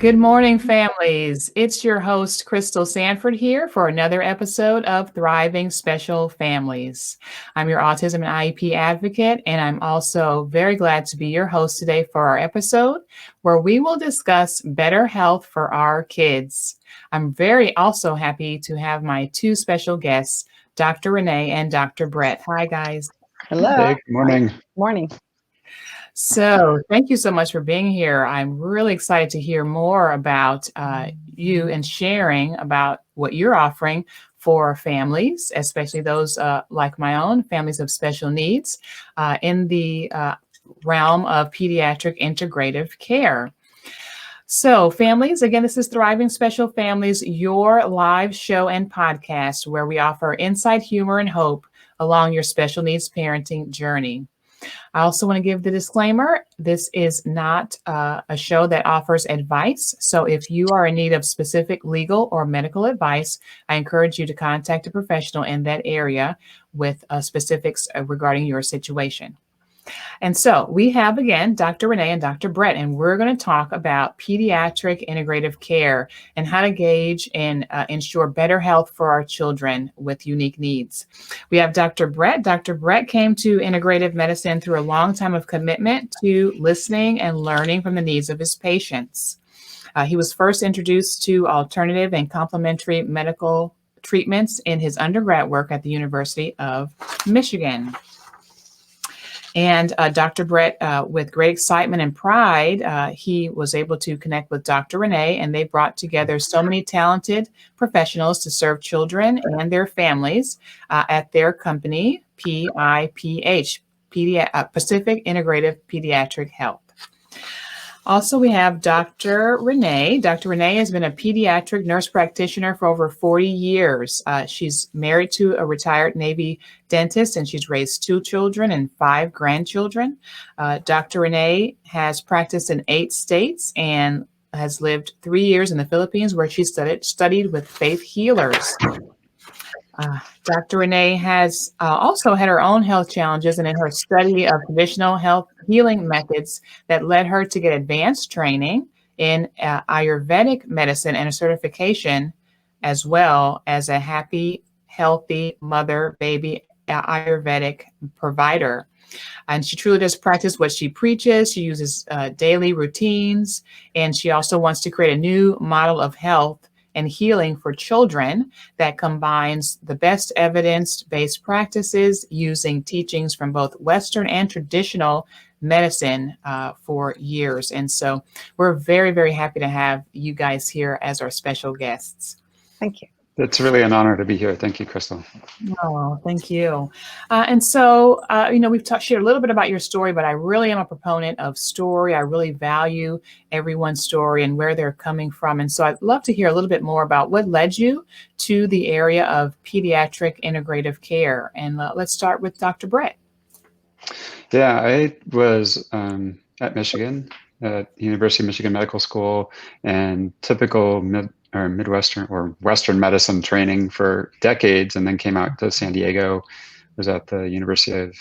Good morning, families. It's your host, Crystal Sanford, here for another episode of Thriving Special Families. I'm your autism and IEP advocate, and I'm also very glad to be your host today for our episode where we will discuss better health for our kids. I'm very also happy to have my two special guests, Dr. Renee and Dr. Bret. Hi, guys. Hello. Hey, good morning. Morning. So thank you so much for being here. I'm really excited to hear more about you and sharing about what you're offering for families, especially those like my own, families of special needs, in the realm of pediatric integrative care. So families, again, this is Thriving Special Families, your live show and podcast where we offer insight, humor, and hope along your special needs parenting journey. I also want to give the disclaimer, this is not a show that offers advice. So if you are in need of specific legal or medical advice, I encourage you to contact a professional in that area with specifics regarding your situation. And so we have, again, Dr. Renee and Dr. Bret, and we're going to talk about pediatric integrative care and how to gauge and ensure better health for our children with unique needs. We have Dr. Bret. Dr. Bret came to Integrative Medicine through a long time of commitment to listening and learning from the needs of his patients. He was first introduced to alternative and complementary medical treatments in his undergrad work at the University of Michigan. And Dr. Bret, with great excitement and pride, he was able to connect with Dr. Renee, and they brought together so many talented professionals to serve children and their families at their company, PIPH, Pacific Integrative Pediatric Health. Also, we have Dr. Renee. Dr. Renee has been a pediatric nurse practitioner for over 40 years. She's married to a retired Navy dentist, and she's raised 2 children and 5 grandchildren. Dr. Renee has practiced in 8 states and has lived 3 years in the Philippines, where she studied with faith healers. Dr. Renee has also had her own health challenges, and in her study of traditional health healing methods that led her to get advanced training in Ayurvedic medicine and a certification, as well as a happy, healthy mother-baby Ayurvedic provider. And she truly does practice what she preaches. She uses daily routines, and she also wants to create a new model of health and healing for children that combines the best evidence-based practices using teachings from both Western and traditional medicine for years. And so we're very, very happy to have you guys here as our special guests. Thank you. It's really an honor to be here. Thank you, Crystal. Oh, thank you. And so, we've shared a little bit about your story, but I really am a proponent of story. I really value everyone's story and where they're coming from. And so I'd love to hear a little bit more about what led you to the area of pediatric integrative care. And let's start with Dr. Bret. Yeah, I was at Michigan, at University of Michigan Medical School, and typical Midwestern or Western medicine training for decades, and then came out to San Diego. Was at the University of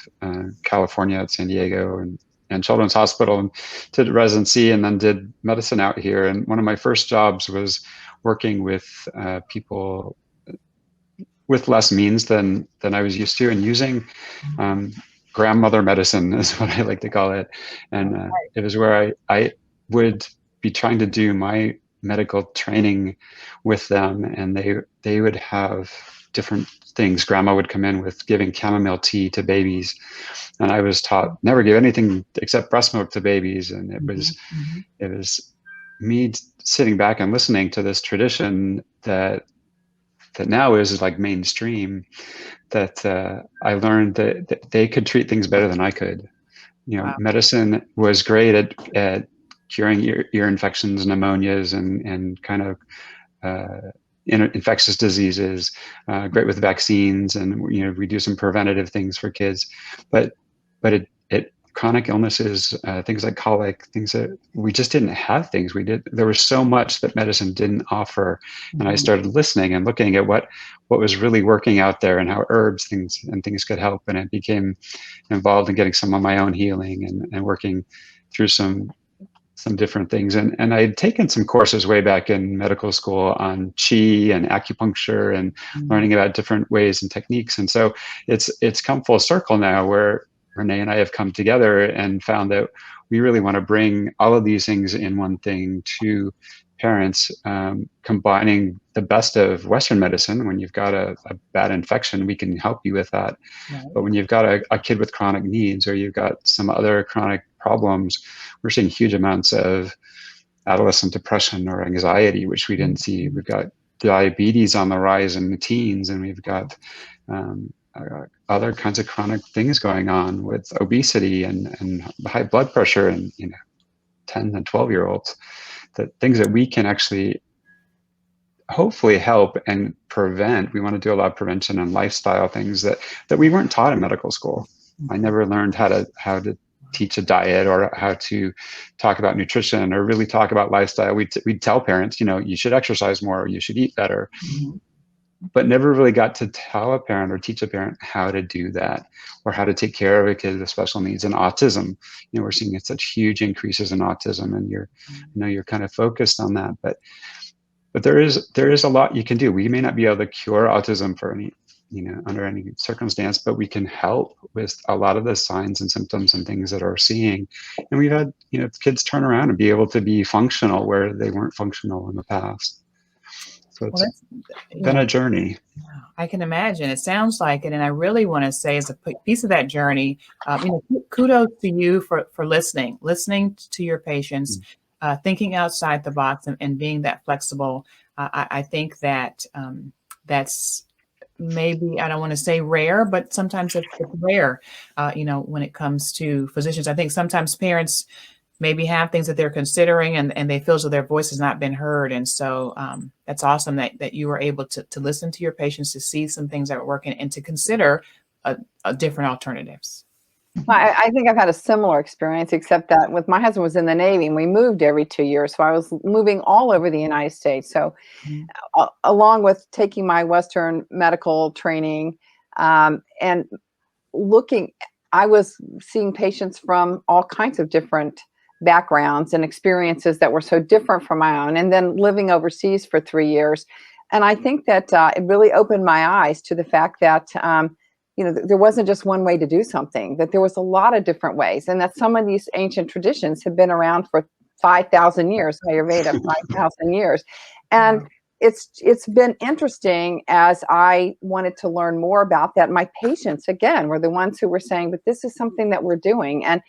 California at San Diego and Children's Hospital, and did residency, and then did medicine out here. And one of my first jobs was working with people with less means than I was used to, and using grandmother medicine is what I like to call it. And it was where I would be trying to do my medical training with them, and they would have different things. Grandma would come in with giving chamomile tea to babies, and I was taught never give anything except breast milk to babies. And it was me sitting back and listening to this tradition that now is like mainstream, that I learned that they could treat things better than I could. Wow. Medicine was great at curing ear infections, pneumonias, and kind of infectious diseases. Great with vaccines, and we do some preventative things for kids. But it chronic illnesses, things like colic, things that we just didn't have. There was so much that medicine didn't offer, and I started listening and looking at what was really working out there and how herbs things could help. And I became involved in getting some of my own healing and working through some some different things. And I had taken some courses way back in medical school on qi and acupuncture and learning about different ways and techniques. And so it's come full circle now where Renee and I have come together and found that we really want to bring all of these things in one thing to parents, combining the best of Western medicine. When you've got a bad infection, we can help you with that. Right. But when you've got a kid with chronic needs, or you've got some other chronic problems, we're seeing huge amounts of adolescent depression or anxiety, which we didn't see. We've got diabetes on the rise in the teens, and we've got other kinds of chronic things going on with obesity and high blood pressure and 10 and 12-year-olds. That things that we can actually hopefully help and prevent. We want to do a lot of prevention and lifestyle things that we weren't taught in medical school. I never learned how to teach a diet or how to talk about nutrition or really talk about lifestyle. We'd tell parents, you should exercise more, or you should eat better, but never really got to tell a parent or teach a parent how to do that, or how to take care of a kid with special needs. And autism, we're seeing such huge increases in autism, and you're kind of focused on that, but there is a lot you can do. We may not be able to cure autism for any, under any circumstance, but we can help with a lot of the signs and symptoms and things that are seeing. And we've had, kids turn around and be able to be functional where they weren't functional in the past. So it's been a journey. I can imagine. It sounds like it. And I really want to say, as a piece of that journey, kudos to you for listening to your patients, thinking outside the box and being that flexible. I think that that's maybe, I don't want to say rare, but sometimes it's rare, when it comes to physicians. I think sometimes parents maybe have things that they're considering and they feel as though their voice has not been heard. And so that's awesome that you were able to listen to your patients, to see some things that are working and to consider different alternatives. I think I've had a similar experience, except that with my husband was in the Navy and we moved every 2 years. So I was moving all over the United States. So along with taking my Western medical training and I was seeing patients from all kinds of different backgrounds and experiences that were so different from my own, and then living overseas for 3 years. And I think that it really opened my eyes to the fact that there wasn't just one way to do something, that there was a lot of different ways, and that some of these ancient traditions have been around for 5,000 years, Ayurveda, 5,000 years. And it's been interesting as I wanted to learn more about that. My patients, again, were the ones who were saying, but this is something that we're doing. And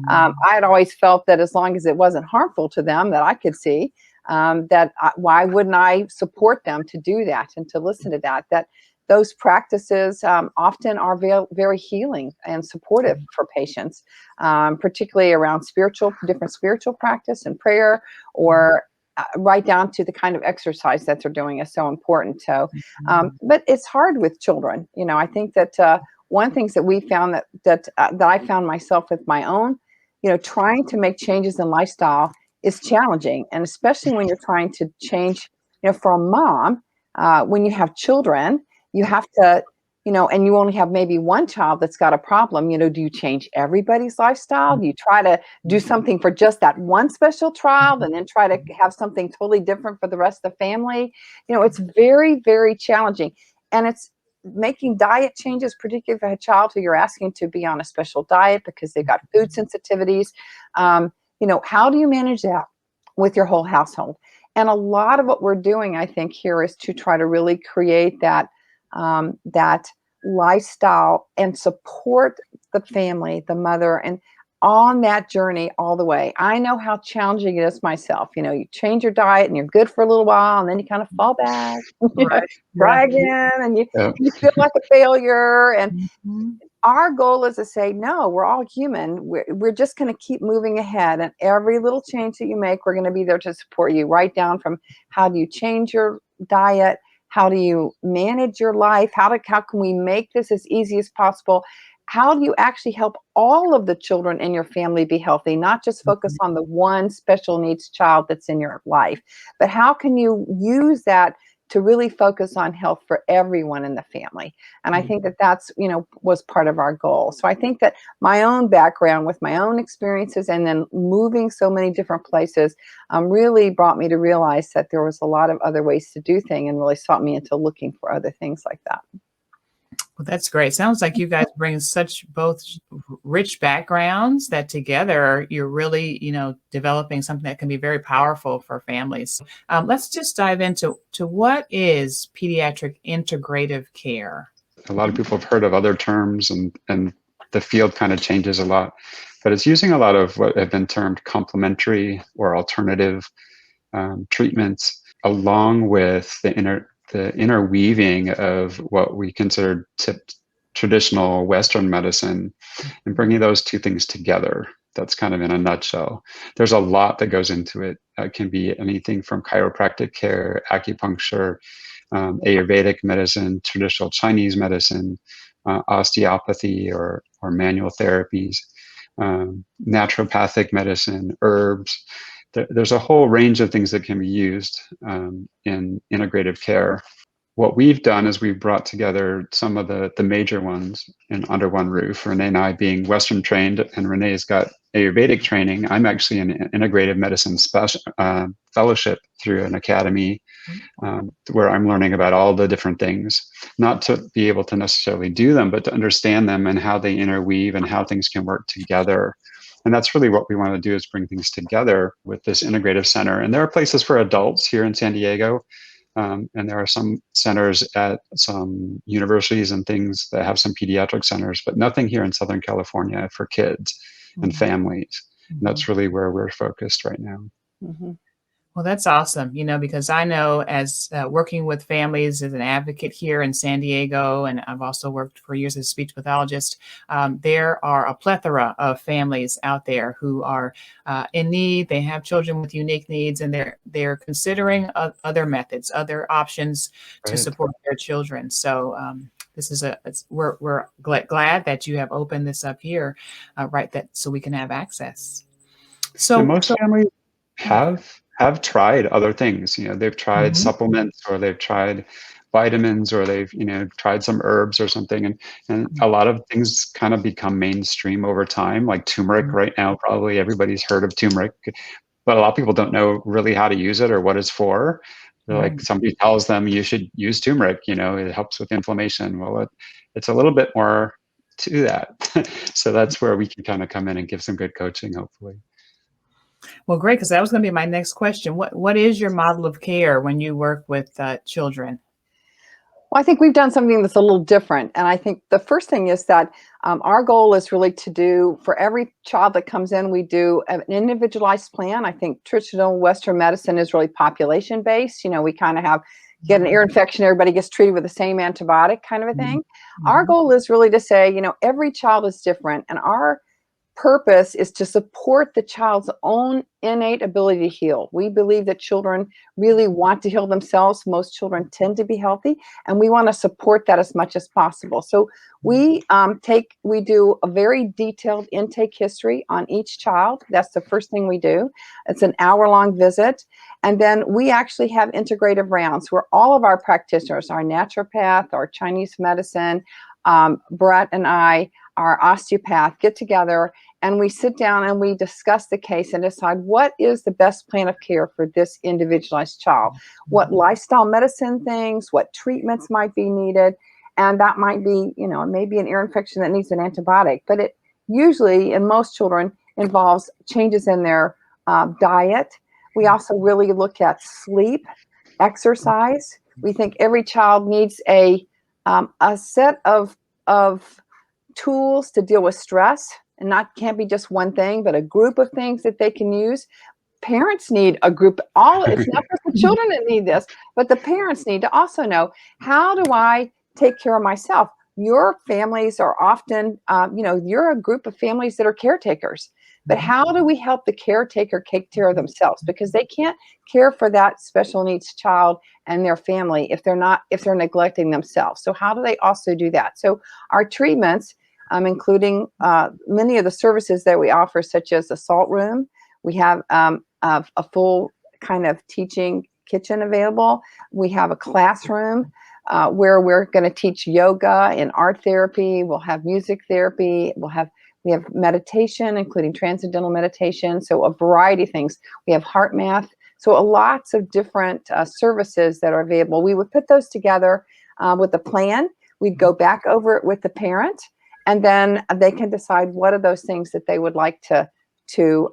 I had always felt that as long as it wasn't harmful to them, that I could see, why wouldn't I support them to do that and to listen to that those practices often are very healing and supportive for patients, particularly around different spiritual practice and prayer, or right down to the kind of exercise that they're doing is so important. So, but it's hard with children. I think that one of the things that we found that I found myself with my own, trying to make changes in lifestyle is challenging. And especially when you're trying to change, for a mom, when you have children, you have to, and you only have maybe one child that's got a problem, do you change everybody's lifestyle? Do you try to do something for just that one special child and then try to have something totally different for the rest of the family? It's very, very challenging. And it's making diet changes, particularly for a child who you're asking to be on a special diet because they've got food sensitivities. How do you manage that with your whole household? And a lot of what we're doing, I think, here is to try to really create that lifestyle and support the family, the mother, and on that journey all the way. I know how challenging it is myself. You change your diet and you're good for a little while, and then you kind of fall back, try again, and you feel like a failure. And our goal is to say, no, we're all human. We're just going to keep moving ahead. And every little change that you make, we're going to be there to support you, right down from how do you change your diet? How do you manage your life? How can we make this as easy as possible? How do you actually help all of the children in your family be healthy, not just focus on the one special needs child that's in your life, but how can you use that to really focus on health for everyone in the family. And I think that that's, was part of our goal. So I think that my own background with my own experiences and then moving so many different places really brought me to realize that there was a lot of other ways to do things, and really sought me into looking for other things like that. Well, that's great. Sounds like you guys bring such both rich backgrounds that together you're really, developing something that can be very powerful for families. Let's just dive into what is pediatric integrative care. A lot of people have heard of other terms, and the field kind of changes a lot, but it's using a lot of what have been termed complementary or alternative treatments, along with the interweaving of what we consider traditional Western medicine, and bringing those two things together. That's kind of in a nutshell. There's a lot that goes into it. It can be anything from chiropractic care, acupuncture, Ayurvedic medicine, traditional Chinese medicine, osteopathy or manual therapies, naturopathic medicine, herbs. There's a whole range of things that can be used in integrative care. What we've done is we've brought together some of the major ones under one roof. Renee and I being Western trained, and Renee's got Ayurvedic training. I'm actually an integrative medicine fellowship through an academy where I'm learning about all the different things, not to be able to necessarily do them, but to understand them and how they interweave and how things can work together. And that's really what we want to do, is bring things together with this integrative center. And there are places for adults here in San Diego. And there are some centers at some universities and things that have some pediatric centers, but nothing here in Southern California for kids and families. And that's really where we're focused right now. Well, that's awesome, because I know as working with families as an advocate here in San Diego, and I've also worked for years as a speech pathologist, there are a plethora of families out there who are in need. They have children with unique needs, and they're considering other methods, other options to support their children. So this is we're glad that you have opened this up here, so we can have access. So most families have tried other things. They've tried supplements, or they've tried vitamins, or they've tried some herbs or something, and a lot of things kind of become mainstream over time, like turmeric. Right now probably everybody's heard of turmeric, but a lot of people don't know really how to use it or what it's for. They're like, somebody tells them you should use turmeric, it helps with inflammation. Well, it's a little bit more to that. So that's where we can kind of come in and give some good coaching, hopefully. Well, great, because that was going to be my next question. What is your model of care when you work with children? Well, I think we've done something that's a little different. And I think the first thing is that our goal is really to do, for every child that comes in, we do an individualized plan. I think traditional Western medicine is really population-based. We kind of get an ear infection, everybody gets treated with the same antibiotic kind of a thing. Our goal is really to say, every child is different, and our purpose is to support the child's own innate ability to heal. We believe that children really want to heal themselves. Most children tend to be healthy, and we want to support that as much as possible. So we do a very detailed intake history on each child. That's the first thing we do. It's an hour-long visit. And then we actually have integrative rounds where all of our practitioners, our naturopath, our Chinese medicine, Bret and I, our osteopath, get together, and we sit down and we discuss the case and decide what is the best plan of care for this individualized child, what lifestyle medicine things, what treatments might be needed. And that might be, maybe an ear infection that needs an antibiotic, but it usually, in most children, involves changes in their diet. We also really look at sleep, exercise. We think every child needs a set of tools to deal with stress, and can't be just one thing, but a group of things that they can use. Parents need a group. It's not just the children that need this, but the parents need to also know, how do I take care of myself? Your families are often, you're a group of families that are caretakers. But how do we help the caretaker take care of themselves? Because they can't care for that special needs child and their family if they're neglecting themselves. So how do they also do that? So our treatments, including many of the services that we offer, such as the salt room. We have a full kind of teaching kitchen available. We have a classroom where we're going to teach yoga and art therapy. We'll have music therapy. We have meditation, including transcendental meditation. So a variety of things. We have heart math. So lots of different services that are available. We would put those together with a plan. We'd go back over it with the parent, and then they can decide what are those things that they would like to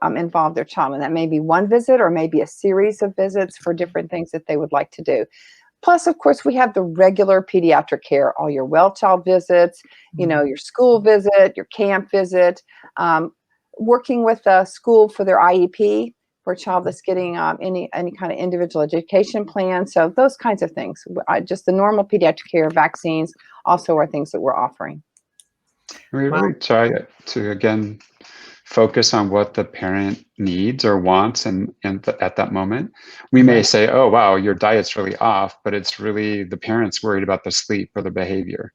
involve their child. And that may be one visit or maybe a series of visits for different things that they would like to do. Plus, of course, we have the regular pediatric care, all your well child visits, your school visit, your camp visit, working with a school for their IEP for a child that's getting any kind of individual education plan. So those kinds of things. Just the normal pediatric care, vaccines also are things that we're offering. We really try to, again, focus on what the parent needs or wants and at that moment. We may say, oh, wow, your diet's really off, but it's really the parent's worried about the sleep or the behavior.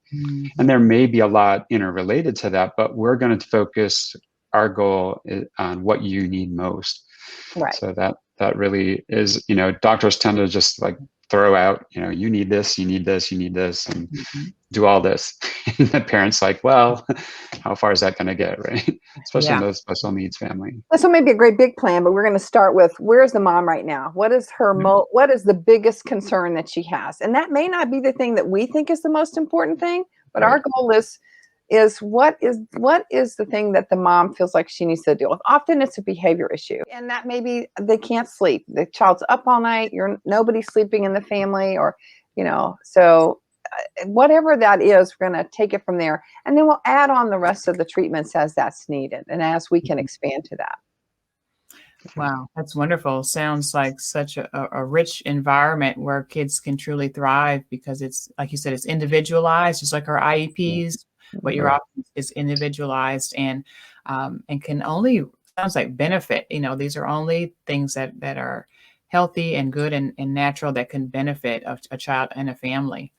And there may be a lot interrelated to that, but we're going to focus our goal on what you need most. Right. So that really is, doctors tend to just like throw out, you need this, you need this, you need this, and do all this. And the parent's like, well, how far is that going to get, right? Especially in those special needs family. This may be a great big plan, but we're going to start with, where's the mom right now? What is her what is the biggest concern that she has? And that may not be the thing that we think is the most important thing, but our goal is what is the thing that the mom feels like she needs to deal with. Often it's a behavior issue, and that maybe they can't sleep. The child's up all night. Nobody's sleeping in the family, or so whatever that is, we're going to take it from there, and then we'll add on the rest of the treatments as that's needed and as we can expand to that. Wow, that's wonderful. Sounds like such a rich environment where kids can truly thrive, because it's, like you said, it's individualized, just like our IEPs. What you're offering is individualized and can only, sounds like, benefit. These are only things that are healthy and good and natural that can benefit a child and a family.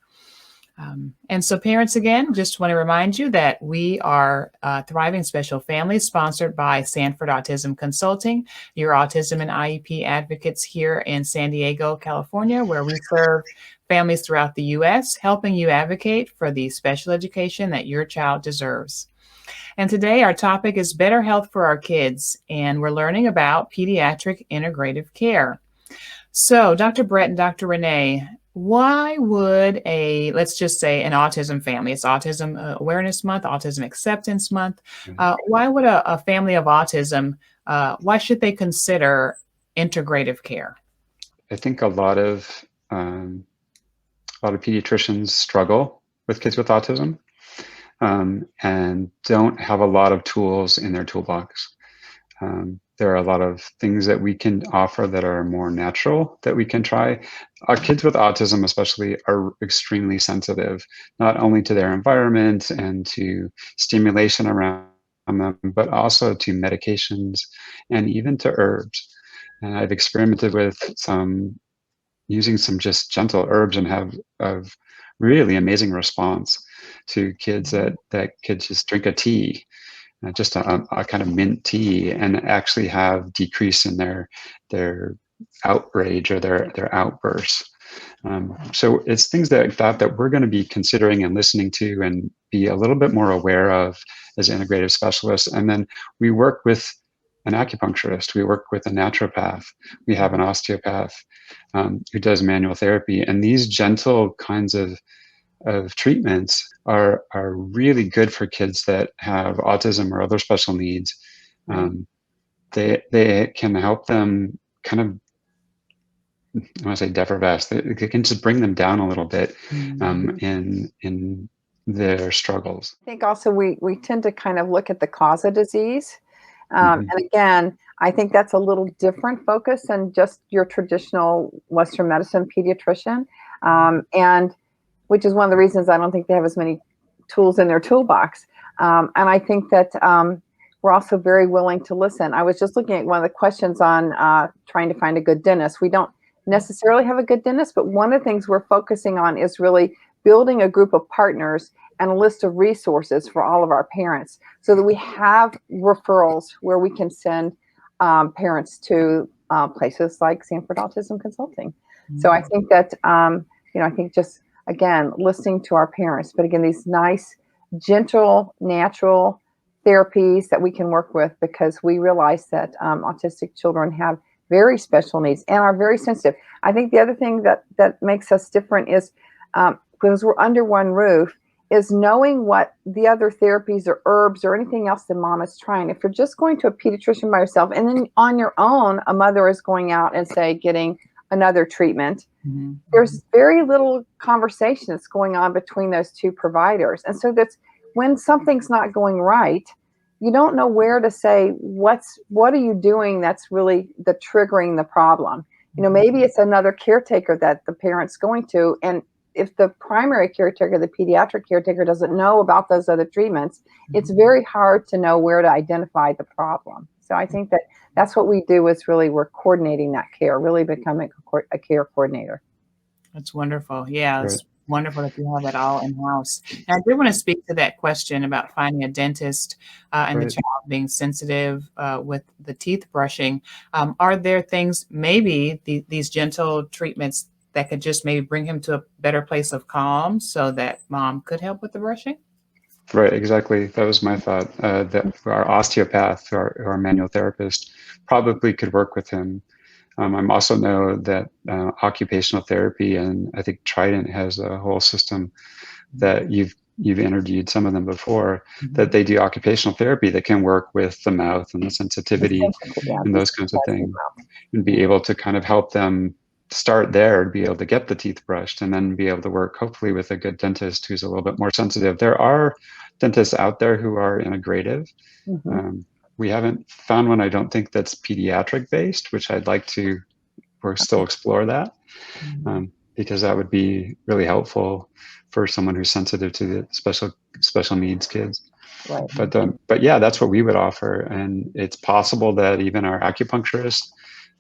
And so parents, again, just want to remind you that we are Thriving Special Families, sponsored by Sanford Autism Consulting, your autism and IEP advocates here in San Diego, California, where we serve families throughout the U.S., helping you advocate for the special education that your child deserves. And today our topic is better health for our kids, and we're learning about pediatric integrative care. So Dr. Bret and Dr. Renee, why would let's just say an autism family, it's Autism Awareness Month, Autism Acceptance Month, why would a family of autism, why should they consider integrative care? I think a lot of pediatricians struggle with kids with autism and don't have a lot of tools in their toolbox. There are a lot of things that we can offer that are more natural that we can try. Our kids with autism especially are extremely sensitive, not only to their environment and to stimulation around them, but also to medications and even to herbs. And I've experimented with using some just gentle herbs and have a really amazing response to kids that could just drink a tea, just a kind of mint tea, and actually have decrease in their outrage or their outbursts. So it's things like that we're going to be considering and listening to and be a little bit more aware of as integrative specialists. And then we work with an acupuncturist, we work with a naturopath, we have an osteopath who does manual therapy. And these gentle kinds of treatments are really good for kids that have autism or other special needs. They can help them kind of, I want to say defervesce. They can just bring them down a little bit in their struggles. I think also we tend to kind of look at the cause of disease. And again, I think that's a little different focus than just your traditional Western medicine pediatrician. And which is one of the reasons I don't think they have as many tools in their toolbox. And I think that we're also very willing to listen. I was just looking at one of the questions on trying to find a good dentist. We don't necessarily have a good dentist, but one of the things we're focusing on is really building a group of partners and a list of resources for all of our parents so that we have referrals where we can send parents to places like Sanford Autism Consulting. So I think that, I think just, again, listening to our parents, but again, these nice, gentle, natural therapies that we can work with, because we realize that autistic children have very special needs and are very sensitive. I think the other thing that makes us different is, because we're under one roof, is knowing what the other therapies or herbs or anything else that mom is trying. If you're just going to a pediatrician by yourself, and then on your own, a mother is going out and, say, getting another treatment, there's very little conversation that's going on between those two providers. And so that's when something's not going right, you don't know where to say, what are you doing that's really the triggering the problem. Maybe it's another caretaker that the parent's going to, and if the primary caretaker, the pediatric caretaker, doesn't know about those other treatments, it's very hard to know where to identify the problem. So I think that's what we do, is really we're coordinating that care, really becoming a care coordinator. That's wonderful. Yeah, Right. it's wonderful that you have it all in-house. And I did want to speak to that question about finding a dentist and the Right. child being sensitive with the teeth brushing. Are there things, maybe these gentle treatments that could just maybe bring him to a better place of calm so that mom could help with the brushing? Right, exactly. That was my thought. That our osteopath, our manual therapist, probably could work with him. I also know that occupational therapy, and I think Trident has a whole system that you've interviewed some of them before, that they do occupational therapy that can work with the mouth and the sensitivity and those kinds of things, and be able to kind of help them start there to be able to get the teeth brushed, and then be able to work hopefully with a good dentist who's a little bit more sensitive. There are dentists out there who are integrative. We haven't found one, I don't think, that's pediatric based, which I'd like to still explore that, because that would be really helpful for someone who's sensitive to the special needs kids. Right. But yeah, that's what we would offer, and it's possible that even our acupuncturist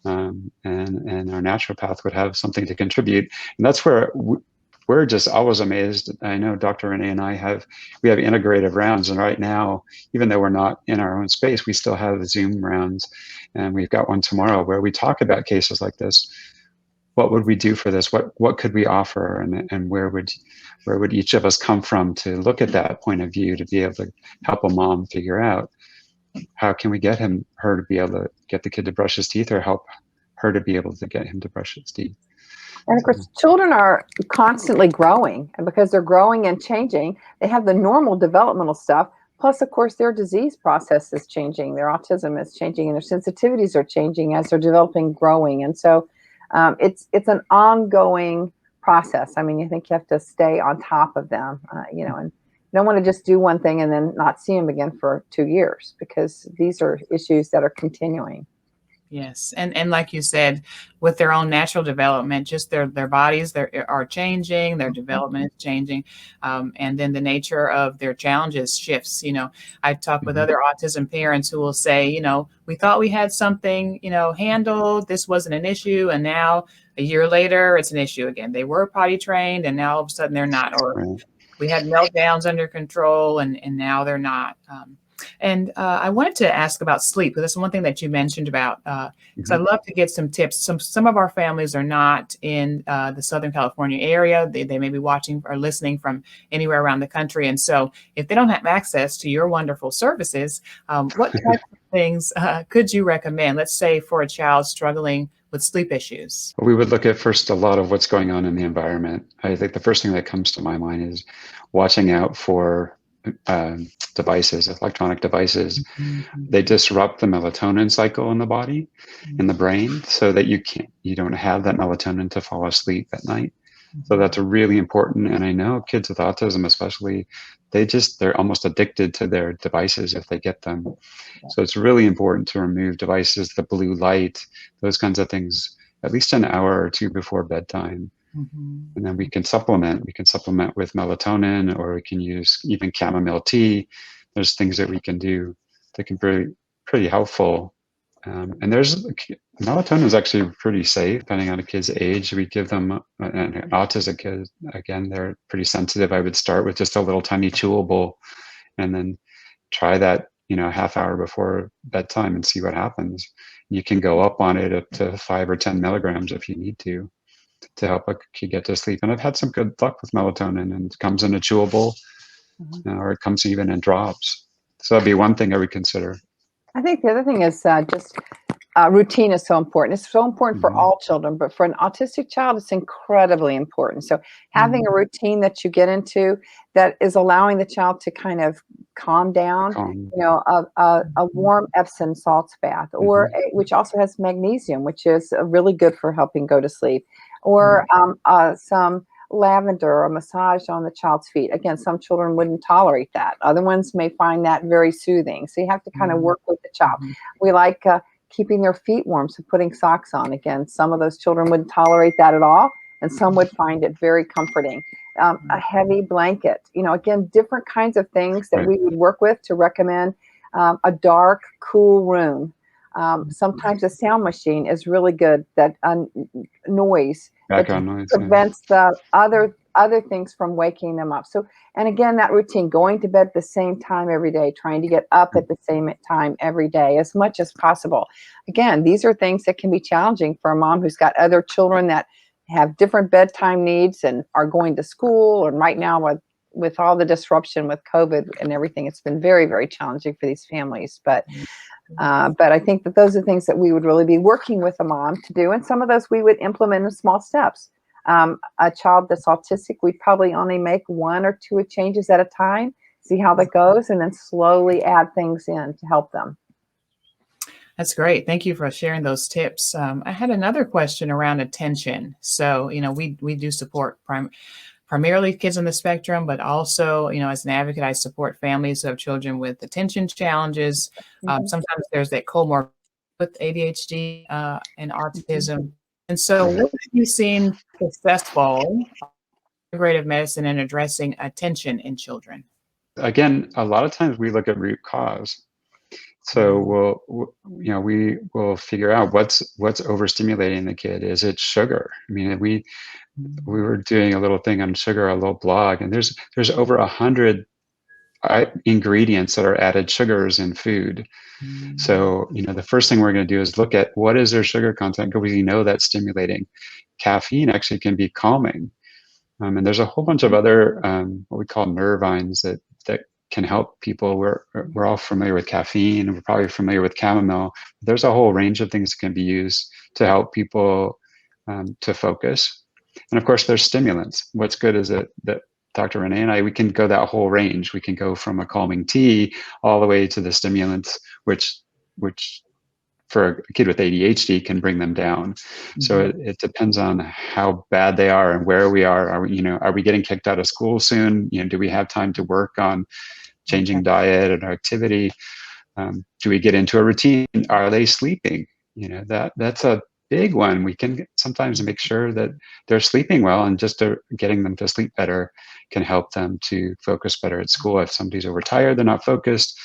and our naturopath would have something to contribute, and that's where we're just always amazed. I know Dr. Renee and I have integrative rounds, and right now, even though we're not in our own space, we still have Zoom rounds, and we've got one tomorrow where we talk about cases like this. What would we do for this? What could we offer, and where would each of us come from to look at that point of view, to be able to help a mom figure out how can we get her to be able to get the kid to brush his teeth, or help her to be able to get him to brush his teeth. And of course, children are constantly growing, and because they're growing and changing, they have the normal developmental stuff. Plus, of course, their disease process is changing, their autism is changing, and their sensitivities are changing as they're developing, growing. And so it's an ongoing process. I mean, I think you have to stay on top of them, and you don't want to just do one thing and then not see them again for 2 years, because these are issues that are continuing. Yes. And like you said, with their own natural development, just their bodies are changing, their development is changing. And then the nature of their challenges shifts. I talk with other autism parents who will say, we thought we had something, handled. This wasn't an issue. And now a year later, it's an issue again. They were potty trained, and now all of a sudden they're not. Or we had meltdowns under control, and now they're not. And I wanted to ask about sleep, because that's one thing that you mentioned about, because I'd love to get some tips. Some of our families are not in the Southern California area. They may be watching or listening from anywhere around the country. And so if they don't have access to your wonderful services, what type of things could you recommend, let's say, for a child struggling with sleep issues? We would look at first a lot of what's going on in the environment. I think the first thing that comes to my mind is watching out for devices, electronic devices. They disrupt the melatonin cycle in the body, in the brain, so that you don't have that melatonin to fall asleep at night. So that's really important. And I know kids with autism, especially, they're almost addicted to their devices if they get them. So it's really important to remove devices, the blue light, those kinds of things, at least an hour or two before bedtime. And then we can supplement with melatonin, or we can use even chamomile tea. There's things that we can do that can be pretty helpful. And melatonin is actually pretty safe depending on a kid's age. We give them an autistic kid, again, they're pretty sensitive. I would start with just a little tiny chewable, and then try that a half hour before bedtime and see what happens. You can go up on it up to 5 or 10 milligrams if you need to. to help a kid get to sleep. And I've had some good luck with melatonin, and it comes in a chewable, or it comes even in drops. So that'd be one thing I would consider. I think the other thing is just routine is so important. It's so important for all children, but for an autistic child, it's incredibly important. So having a routine that you get into that is allowing the child to kind of calm down, Calm. you know, a warm Epsom salts bath, or which also has magnesium, which is really good for helping go to sleep, or some lavender or a massage on the child's feet. Again, some children wouldn't tolerate that. Other ones may find that very soothing. So you have to kind of work with the child. We like keeping their feet warm, so putting socks on. Again, some of those children wouldn't tolerate that at all, and some would find it very comforting. A heavy blanket, you know, again, different kinds of things that we would work with to recommend. A dark, cool room. Sometimes a sound machine is really good. That noise Background noise prevents the other things from waking them up. So, and again, that routine, going to bed at the same time every day, trying to get up at the same time every day as much as possible. Again, these are things that can be challenging for a mom who's got other children that have different bedtime needs and are going to school. And right now with all the disruption with COVID and everything, it's been very, very challenging for these families. But I think that those are things that we would really be working with a mom to do. And some of those we would implement in small steps. A child that's autistic, we probably only make 1 or 2 changes at a time, see how that goes, and then slowly add things in to help them. That's great. Thank you for sharing those tips. I had another question around attention. So, you know, we do support primarily kids on the spectrum, but also, you know, as an advocate, I support families who have children with attention challenges. Sometimes there's that comorbid with ADHD and autism. And so what have you seen successful integrative medicine in addressing attention in children? Again, a lot of times we look at root cause. So we will figure out what's overstimulating the kid. Is it sugar? I mean, we were doing a little thing on sugar, a little blog, and there's over 100 ingredients that are added sugars in food. So, you know, the first thing we're going to do is look at what is their sugar content, because we know that's stimulating. Caffeine actually can be calming. And there's a whole bunch of other what we call nervines that can help people. We're all familiar with caffeine, and we're probably familiar with chamomile. There's a whole range of things that can be used to help people to focus. And of course, there's stimulants. What's good is that Dr. Renee and I, we can go that whole range. We can go from a calming tea all the way to the stimulants, which for a kid with ADHD can bring them down. So it depends on how bad they are and where we are. Are we getting kicked out of school soon? You know, do we have time to work on changing diet and activity? Do we get into a routine? Are they sleeping? You know, that's a big one. We can sometimes make sure that they're sleeping well, and just getting them to sleep better can help them to focus better at school. If somebody's overtired, they're not focused.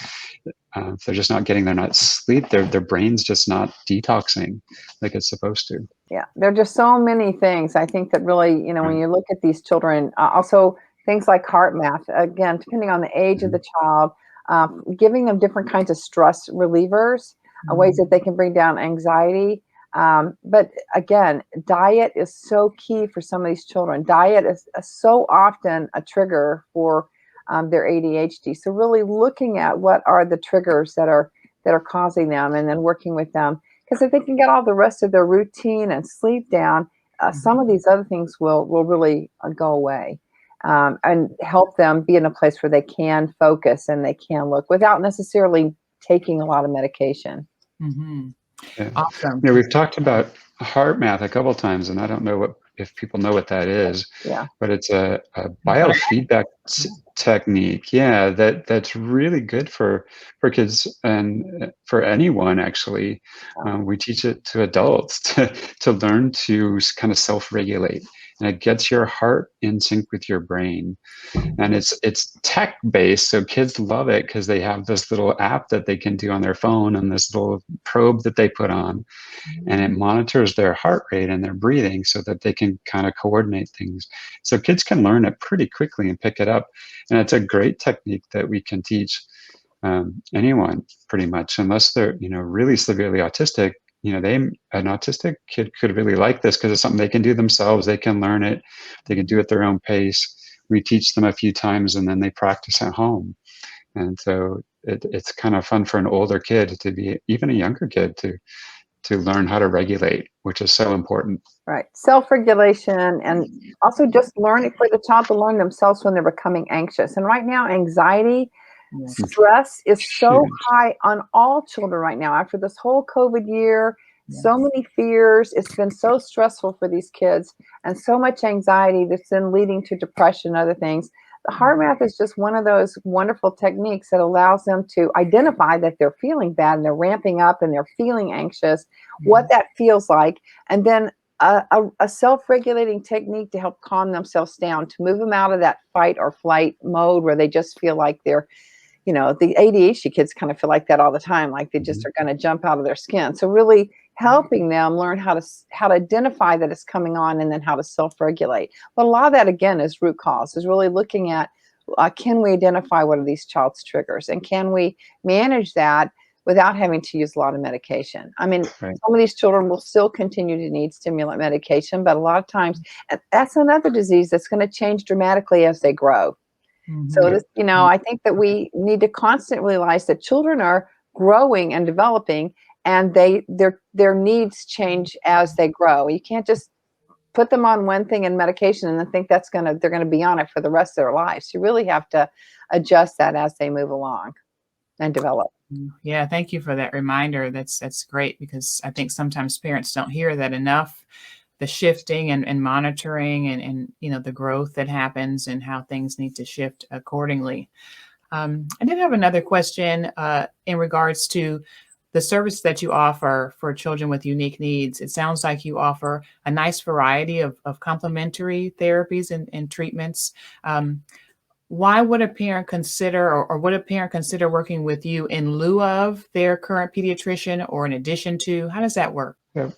If they're just not getting their night's sleep, their brain's just not detoxing like it's supposed to. Yeah, there are just so many things. I think that really, you know, when you look at these children, also things like heart math, again, depending on the age of the child, giving them different kinds of stress relievers, ways that they can bring down anxiety. But again, diet is so key for some of these children. Diet is so often a trigger for their ADHD. So really looking at what are the triggers that are causing them, and then working with them. Because if they can get all the rest of their routine and sleep down, some of these other things will really go away, and help them be in a place where they can focus and they can look without necessarily taking a lot of medication. Yeah. Awesome. You know, we've talked about heart math a couple of times, and I don't know if people know what that is. Yeah. But it's a biofeedback technique. Yeah, that's really good for kids and for anyone, actually. We teach it to adults to learn to kind of self-regulate, and it gets your heart in sync with your brain. And it's tech based, so kids love it because they have this little app that they can do on their phone, and this little probe that they put on, and it monitors their heart rate and their breathing so that they can kind of coordinate things. So kids can learn it pretty quickly and pick it up. And it's a great technique that we can teach anyone pretty much, unless they're, you know, really severely autistic. an autistic kid could really like this because it's something they can do themselves. They can learn it. They can do it at their own pace. We teach them a few times and then they practice at home. And so it's kind of fun for an older kid to be, even a younger kid, to learn how to regulate, which is so important. Right. Self-regulation, and also just learning for the child to learn themselves when they're becoming anxious. And right now, anxiety, stress is so Huge. high on all children right now. After this whole COVID year, so many fears. It's been so stressful for these kids, and so much anxiety that's then leading to depression and other things. The heart math is just one of those wonderful techniques that allows them to identify that they're feeling bad and they're ramping up and they're feeling anxious, what that feels like, and then a self-regulating technique to help calm themselves down, to move them out of that fight or flight mode where they just feel like they're, the ADHD kids kind of feel like that all the time, like they just are going to jump out of their skin. So really helping them learn how to identify that it's coming on, and then how to self-regulate. But a lot of that, again, is root cause, is really looking at, can we identify what are these child's triggers, and can we manage that without having to use a lot of medication. I mean, some of these children will still continue to need stimulant medication, but a lot of times, that's another disease that's going to change dramatically as they grow. So, I think that we need to constantly realize that children are growing and developing, and their needs change as they grow. You can't just put them on one thing in medication and then think they're going to be on it for the rest of their lives. You really have to adjust that as they move along and develop. Yeah, thank you for that reminder. That's great, because I think sometimes parents don't hear that enough, the shifting and monitoring and the growth that happens and how things need to shift accordingly. I did have another question in regards to the service that you offer for children with unique needs. It sounds like you offer a nice variety of complementary therapies and treatments. Why would a parent consider, or would a parent consider working with you in lieu of their current pediatrician, or in addition to? How does that work? Yeah,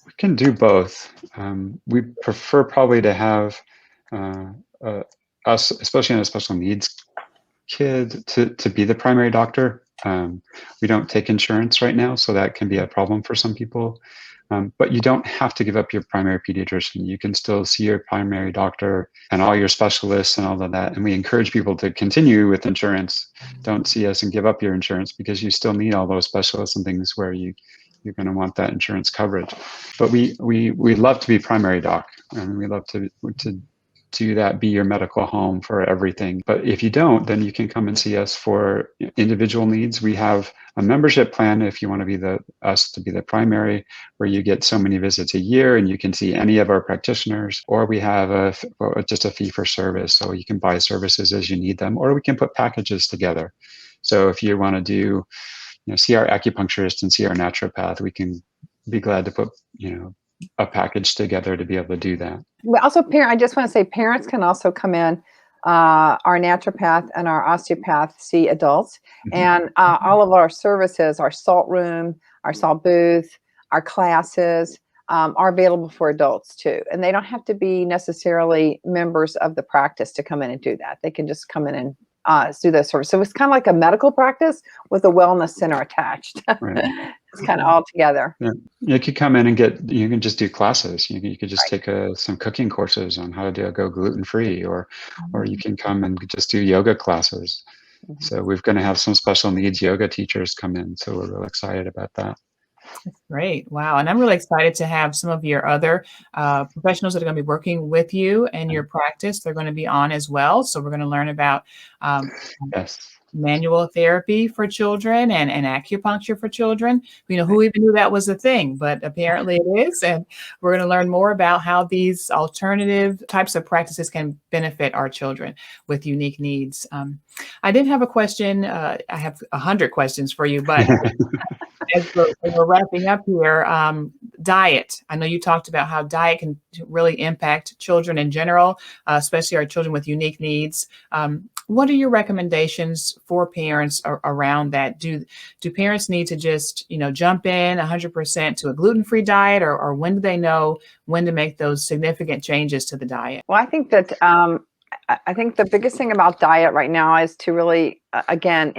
we can do both. We prefer probably to have us, especially in a special needs kid, to be the primary doctor. We don't take insurance right now, so that can be a problem for some people. But you don't have to give up your primary pediatrician. You can still see your primary doctor and all your specialists and all of that. And we encourage people to continue with insurance. Don't see us and give up your insurance, because you still need all those specialists and things where you're going to want that insurance coverage. But we love to be primary doc, and we love to do that, be your medical home for everything. But if you don't, then you can come and see us for individual needs. We have a membership plan if you want to be us to be the primary, where you get so many visits a year and you can see any of our practitioners, or we have just a fee for service. So you can buy services as you need them, or we can put packages together. So if you want to do, see our acupuncturist and see our naturopath, we can be glad to put, a package together to be able to do that. But also, I just want to say, parents can also come in. Our naturopath and our osteopath see adults, and all of our services, our salt room, our salt booth, our classes are available for adults too. And they don't have to be necessarily members of the practice to come in and do that. They can just come in and do those services. So it's kind of like a medical practice with a wellness center attached. Right. It's kind of all together. Yeah. You could come in and you can just do classes. You could just take some cooking courses on how to go gluten-free, or you can come and just do yoga classes. So we're going to have some special needs yoga teachers come in. So we're really excited about that. That's great. Wow. And I'm really excited to have some of your other professionals that are going to be working with you and your practice. They're going to be on as well. So we're going to learn about manual therapy for children and acupuncture for children. Who even knew that was a thing, but apparently it is. And we're going to learn more about how these alternative types of practices can benefit our children with unique needs. I did have a question. I have 100 questions for you, but as we're wrapping up here, diet. I know you talked about how diet can really impact children in general, especially our children with unique needs. What are your recommendations for parents around that? Do parents need to just, jump in 100% to a gluten-free diet, or when do they know when to make those significant changes to the diet? Well, I think that I think the biggest thing about diet right now is to really, again,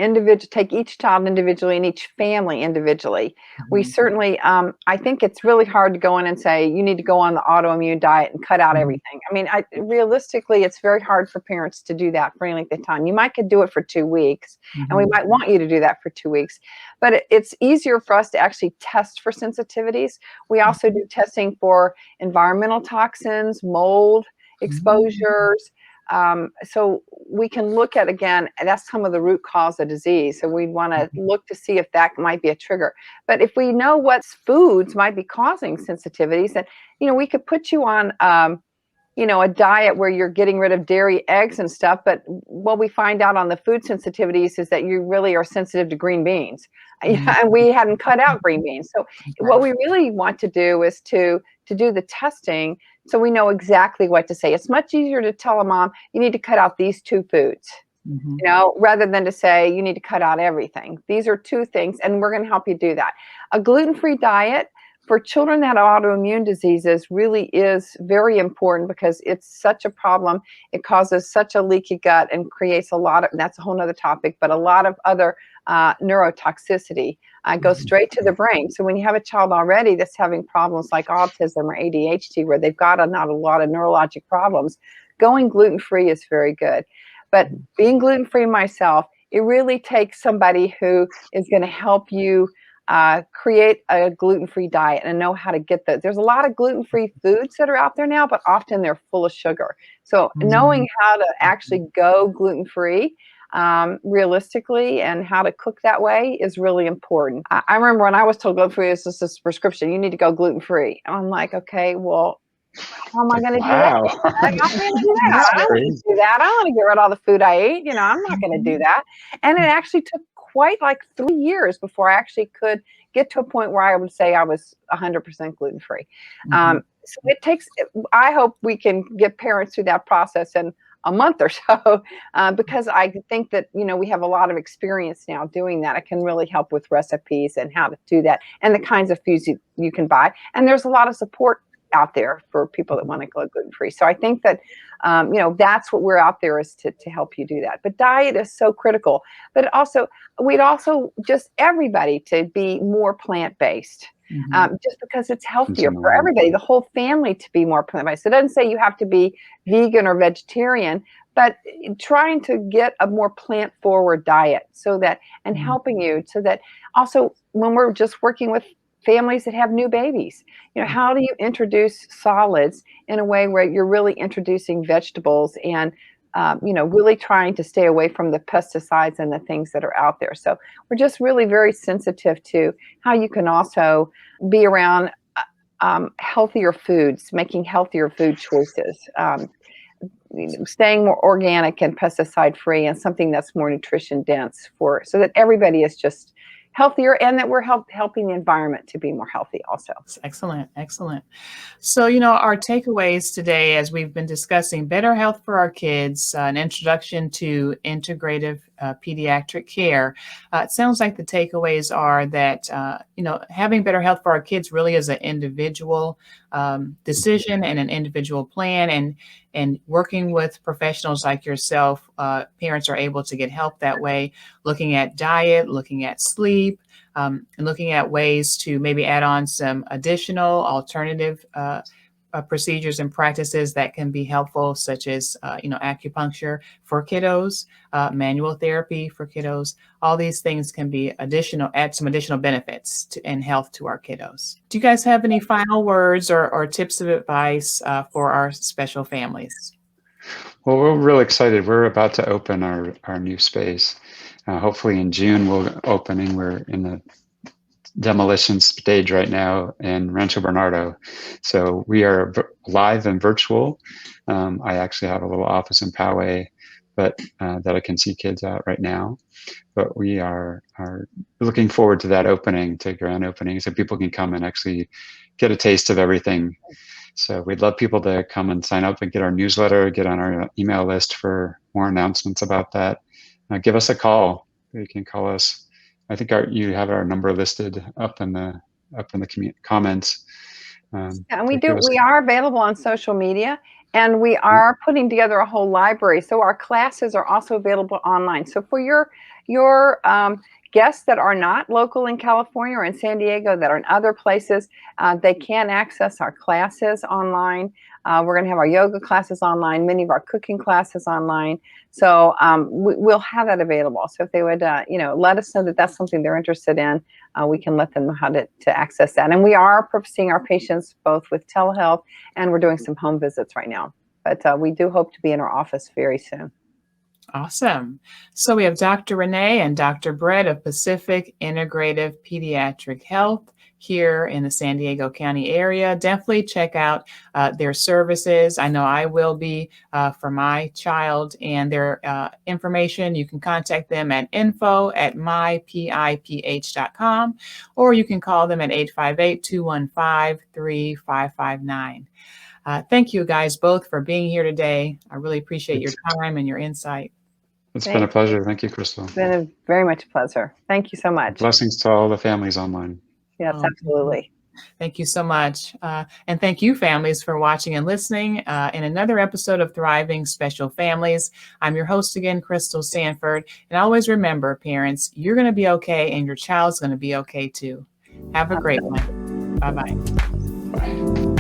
take each child individually and each family individually. We certainly, I think it's really hard to go in and say, you need to go on the autoimmune diet and cut out everything. I mean, realistically, it's very hard for parents to do that for any length of time. You might could do it for 2 weeks, and we might want you to do that for 2 weeks, but it's easier for us to actually test for sensitivities. We also do testing for environmental toxins, mold exposures. So we can look at, again, that's some of the root cause of disease. So we'd want to look to see if that might be a trigger. But if we know what foods might be causing sensitivities, then, we could put you on, a diet where you're getting rid of dairy, eggs, and stuff. But what we find out on the food sensitivities is that you really are sensitive to green beans. And we hadn't cut out green beans. So what we really want to do is to do the testing so we know exactly what to say. It's much easier to tell a mom, you need to cut out these 2 foods, rather than to say you need to cut out everything. These are 2 things, and we're going to help you do that. A gluten-free diet for children that have autoimmune diseases really is very important because it's such a problem. It causes such a leaky gut and creates a lot of, that's a whole nother topic, but a lot of other neurotoxicity goes straight to the brain. So when you have a child already that's having problems like autism or ADHD, where they've got not a lot of neurologic problems, going gluten-free is very good. But being gluten-free myself, it really takes somebody who is going to help you create a gluten-free diet and know how to get those. There's a lot of gluten-free foods that are out there now, but often they're full of sugar. So knowing how to actually go gluten-free realistically and how to cook that way is really important. I remember when I was told gluten-free is just this prescription, you need to go gluten-free. And I'm like, okay, well, how am I going to do that? I'm not going to do that. I don't want to do that. I want to get rid of all the food I ate. I'm not going to do that. And it actually took quite like 3 years before I actually could get to a point where I would say I was 100% gluten-free. So it takes, I hope we can get parents through that process in a month or so, because I think that, we have a lot of experience now doing that. It can really help with recipes and how to do that and the kinds of foods you can buy. And there's a lot of support out there for people that want to go gluten-free. So I think that, that's what we're out there is to help you do that. But diet is so critical. But we'd also just everybody to be more plant-based. Just because it's healthier for everybody, the whole family to be more plant-based. It doesn't say you have to be vegan or vegetarian, but trying to get a more plant-forward diet and helping you so that also when we're just working with families that have new babies, how do you introduce solids in a way where you're really introducing vegetables and really trying to stay away from the pesticides and the things that are out there. So we're just really very sensitive to how you can also be around healthier foods, making healthier food choices, staying more organic and pesticide free, and something that's more nutrition dense so that everybody is just healthier and that we're helping the environment to be more healthy also. Excellent. Excellent. So, our takeaways today, as we've been discussing better health for our kids, an introduction to integrative pediatric care. It sounds like the takeaways are that, having better health for our kids really is an individual decision and an individual plan, and working with professionals like yourself, parents are able to get help that way, looking at diet, looking at sleep, and looking at ways to maybe add on some additional alternative procedures and practices that can be helpful, such as, acupuncture for kiddos, manual therapy for kiddos. All these things can be add some additional benefits and health to our kiddos. Do you guys have any final words or tips of advice for our special families? Well, we're really excited. We're about to open our new space. Hopefully in June we're opening. We're in the demolition stage right now in Rancho Bernardo. So we are live and virtual. I actually have a little office in Poway, but that I can see kids at right now. But we are looking forward to that opening, to grand opening, so people can come and actually get a taste of everything. So we'd love people to come and sign up and get our newsletter, get on our email list for more announcements about that. Give us a call. You can call us. I think you have our number listed up in the comments. And we are available on social media. And we are putting together a whole library. So our classes are also available online. So for your guests that are not local in California or in San Diego, that are in other places, they can access our classes online. We're going to have our yoga classes online, many of our cooking classes online. So we'll have that available. So if they would, let us know that that's something they're interested in, we can let them know how to access that. And we are seeing our patients both with telehealth, and we're doing some home visits right now. But we do hope to be in our office very soon. Awesome. So we have Dr. Renee and Dr. Bret of Pacific Integrative Pediatric Health here in the San Diego County area. Definitely check out their services. I know I will be for my child, and their information. You can contact them at info@mypiph.com, or you can call them at 858-215-3559. Thank you guys both for being here today. I really appreciate your time and your insight. It's been a pleasure. Thank you, Crystal. It's been very much a pleasure. Thank you so much. Blessings to all the families online. Yes, absolutely. Thank you so much. And thank you, families, for watching and listening in another episode of Thriving Special Families. I'm your host again, Crystal Sanford. And always remember, parents, you're going to be okay, and your child's going to be okay too. Have a great one. Bye-bye. Bye.